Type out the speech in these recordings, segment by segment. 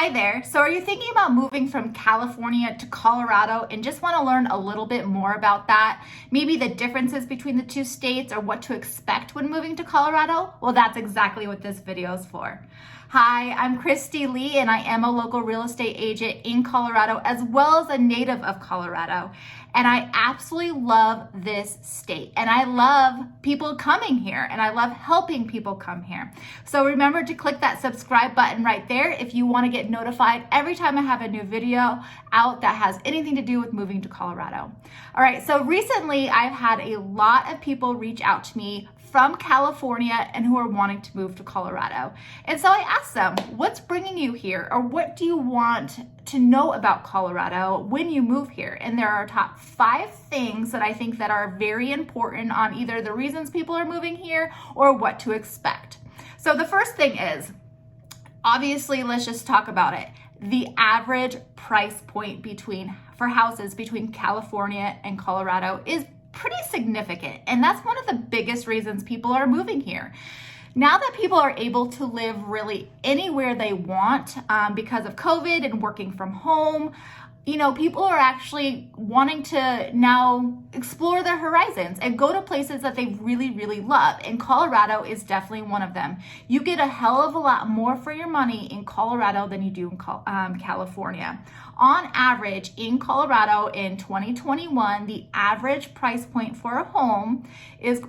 Hi there. So are you thinking about moving from California to Colorado and just want to learn a little bit more about that? Maybe the differences between the two states or what to expect when moving to Colorado? Well, that's exactly what this video is for. Hi, I'm Christy Lee and I am a local real estate agent in Colorado as well as a native of Colorado. And I absolutely love this state and I love people coming here and I love helping people come here. So remember to click that subscribe button right there if you want to get notified every time I have a new video out that has anything to do with moving to Colorado. All right, so recently I've had a lot of people reach out to me from California and who are wanting to move to Colorado. And so I asked them, what's bringing you here? Or what do you want to know about Colorado when you move here? And there are top 5 things that I think that are very important on either the reasons people are moving here or what to expect. So the first thing is, obviously, let's just talk about it. The average price point for houses between California and Colorado is pretty significant. And that's one of the biggest reasons people are moving here. Now that people are able to live really anywhere they want because of COVID and working from home, people are actually wanting to now explore their horizons and go to places that they really, really love. And Colorado is definitely one of them. You get a hell of a lot more for your money in Colorado than you do in California. On average, in Colorado in 2021, the average price point for a home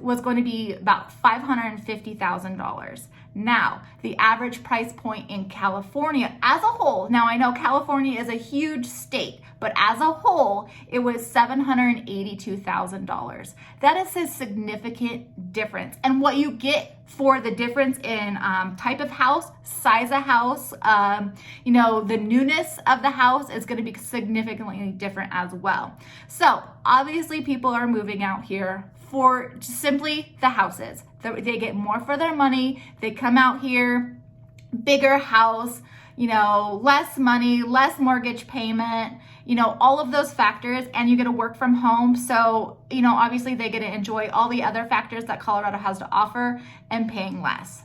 was going to be about $550,000. Now, the average price point in California as a whole, now I know California is a huge state, but as a whole, it was $782,000. That is a significant difference. And what you get for the difference in type of house, size of house, the newness of the house is going to be significantly different as well. So obviously people are moving out here for simply the houses. They get more for their money. They come out here, bigger house, less money, less mortgage payment, all of those factors, and you get to work from home. So, obviously they get to enjoy all the other factors that Colorado has to offer and paying less.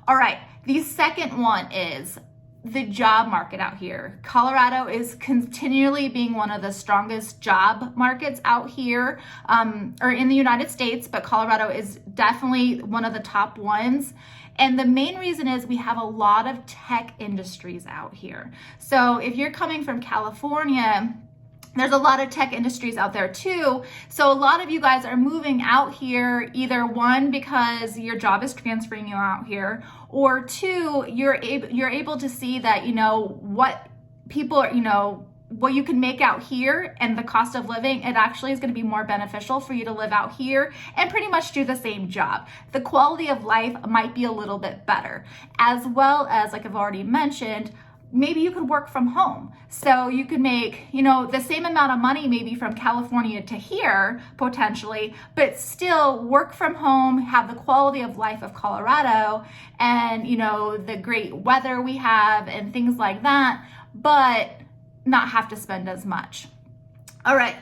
All right, the second one is the job market out here. Colorado is continually being one of the strongest job markets out here, or in the United States, but Colorado is definitely one of the top ones. And the main reason is we have a lot of tech industries out here. So if you're coming from California, there's a lot of tech industries out there too. So a lot of you guys are moving out here, either one, because your job is transferring you out here, or two, you're able to see that, what people are, what you can make out here and the cost of living, it actually is going to be more beneficial for you to live out here and pretty much do the same job. The quality of life might be a little bit better, as well as, like I've already mentioned, maybe you could work from home. So you could make, the same amount of money maybe from California to here potentially, but still work from home, have the quality of life of Colorado and, the great weather we have and things like that, but not have to spend as much. All right.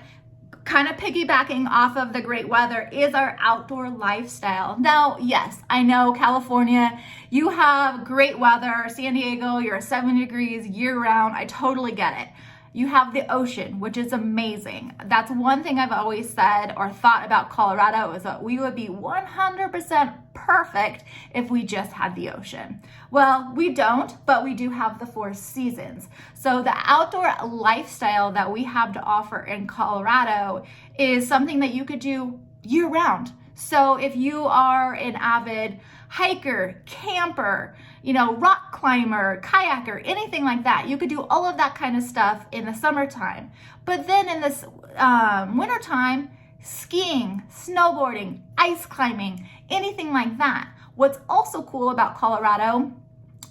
Kind of piggybacking off of the great weather is our outdoor lifestyle. Now, yes, I know California, you have great weather. San Diego, you're 70 degrees year round. I totally get it. You have the ocean, which is amazing. That's one thing I've always said or thought about Colorado is that we would be 100% perfect if we just had the ocean. Well, we don't, but we do have the 4 seasons. So the outdoor lifestyle that we have to offer in Colorado is something that you could do year round. So if you are an avid hiker, camper, rock climber, kayaker, anything like that, you could do all of that kind of stuff in the summertime. But then in this wintertime, skiing, snowboarding, ice climbing, anything like that. What's also cool about Colorado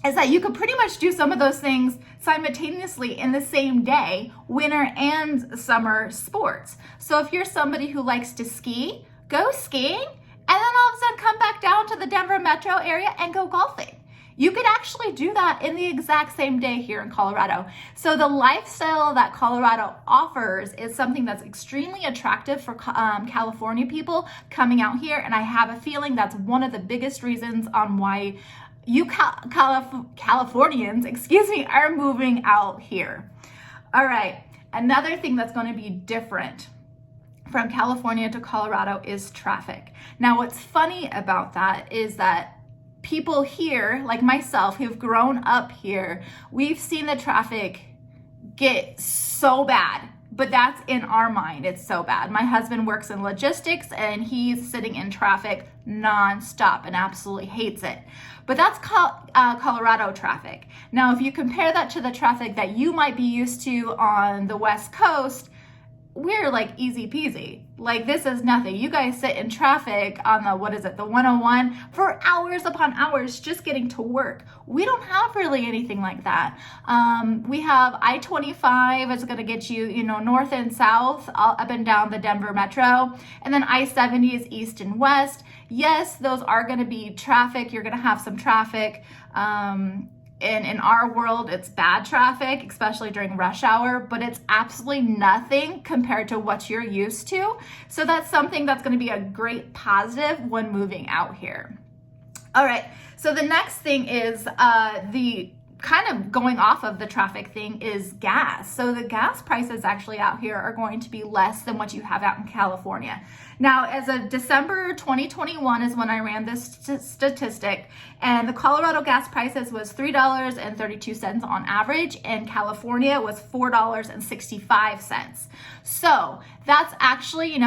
is that you could pretty much do some of those things simultaneously in the same day, winter and summer sports. So if you're somebody who likes to ski, go skiing, and then all of a sudden come back down to the Denver metro area and go golfing. You could actually do that in the exact same day here in Colorado. So the lifestyle that Colorado offers is something that's extremely attractive for California people coming out here. And I have a feeling that's one of the biggest reasons on why you Californians, are moving out here. All right, another thing that's going to be different from California to Colorado is traffic. Now, what's funny about that is that people here, like myself, who've grown up here, we've seen the traffic get so bad, but that's in our mind. It's so bad. My husband works in logistics and he's sitting in traffic nonstop and absolutely hates it. But that's Colorado traffic. Now, if you compare that to the traffic that you might be used to on the West Coast, we're like easy peasy. Like, this is nothing. You guys sit in traffic on the 101 for hours upon hours just getting to work. We don't have really anything like that. We have I-25 is going to get you, north and south, all up and down the Denver metro. And then I-70 is east and west. Yes, those are going to be traffic. You're going to have some traffic. And in our world, it's bad traffic, especially during rush hour, but it's absolutely nothing compared to what you're used to. So that's something that's going to be a great positive when moving out here. All right, so the next thing is the kind of going off of the traffic thing is gas. So the gas prices actually out here are going to be less than what you have out in California. Now, as of December 2021 is when I ran this statistic, and the Colorado gas prices was $3.32 on average, and California was $4.65. So that's actually,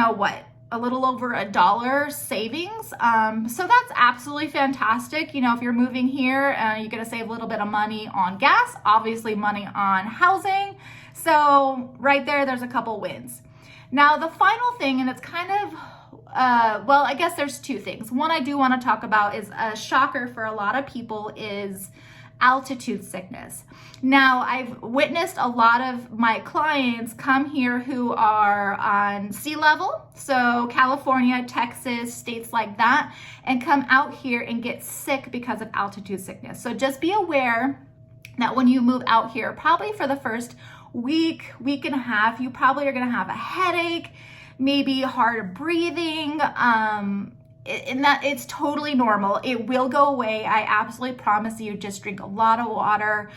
a little over $1 savings. So that's absolutely fantastic. If you're moving here, you're gonna save a little bit of money on gas, obviously money on housing. So right there's a couple wins. Now, the final thing, and it's kind of, I guess there's two things. One I do want to talk about is a shocker for a lot of people is altitude sickness. Now, I've witnessed a lot of my clients come here who are on sea level, so California, Texas, states like that, and come out here and get sick because of altitude sickness. So just be aware that when you move out here, probably for the first week and a half, you probably are going to have a headache, maybe hard breathing, and that it's totally normal. It will go away. I absolutely promise you. Just drink a lot of water,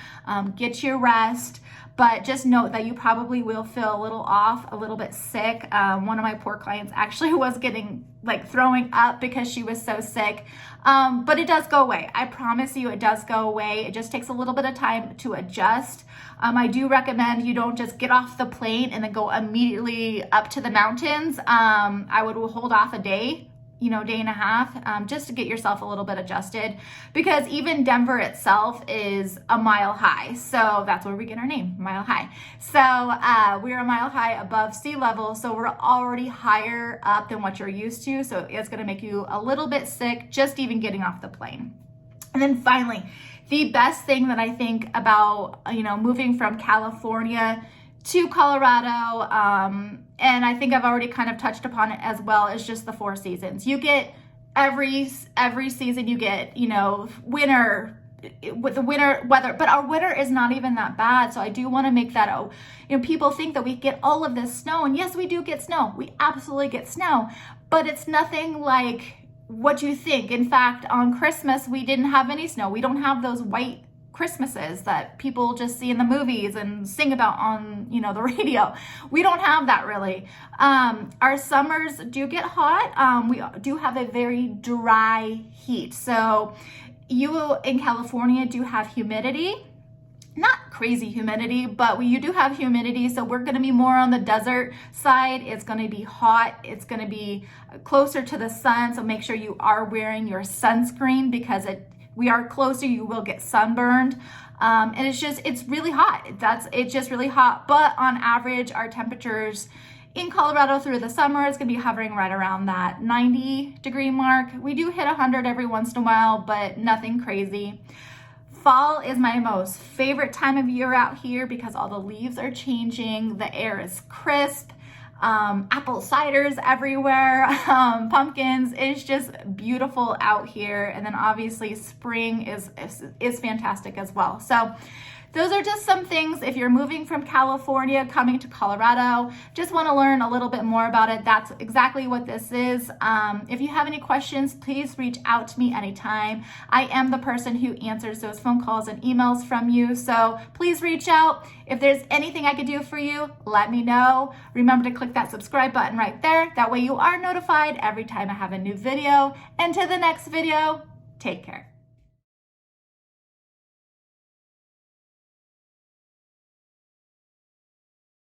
get your rest, but just note that you probably will feel a little off, a little bit sick. One of my poor clients actually was getting throwing up because she was so sick, but it does go away. I promise you it does go away. It just takes a little bit of time to adjust. I do recommend you don't just get off the plane and then go immediately up to the mountains. I would hold off a day, day and a half, just to get yourself a little bit adjusted, because even Denver itself is a mile high. So that's where we get our name, Mile High. So we're a mile high above sea level. So we're already higher up than what you're used to. So it's going to make you a little bit sick, just even getting off the plane. And then finally, the best thing that I think about, moving from California to Colorado, and I think I've already kind of touched upon it as well, is just the 4 seasons. You get every season, you get, winter with the winter weather, but our winter is not even that bad. So I do want to make that, people think that we get all of this snow, and yes, we do get snow. We absolutely get snow, but it's nothing like what you think. In fact, on Christmas, we didn't have any snow. We don't have those white Christmases that people just see in the movies and sing about on, the radio. We don't have that really. Our summers do get hot. We do have a very dry heat. So you in California do have humidity. Not crazy humidity, but you do have humidity. So we're going to be more on the desert side. It's going to be hot. It's going to be closer to the sun. So make sure you are wearing your sunscreen, because we are closer, you will get sunburned. And it's really hot. It's just really hot. But on average, our temperatures in Colorado through the summer is going to be hovering right around that 90-degree mark. We do hit 100 every once in a while, but nothing crazy. Fall is my most favorite time of year out here because all the leaves are changing. The air is crisp. Apple ciders everywhere, pumpkins. It's just beautiful out here. And then obviously spring is fantastic as well. So those are just some things if you're moving from California, coming to Colorado, just want to learn a little bit more about it. That's exactly what this is. If you have any questions, please reach out to me anytime. I am the person who answers those phone calls and emails from you, so please reach out. If there's anything I could do for you, let me know. Remember to click that subscribe button right there. That way you are notified every time I have a new video. And to the next video, take care.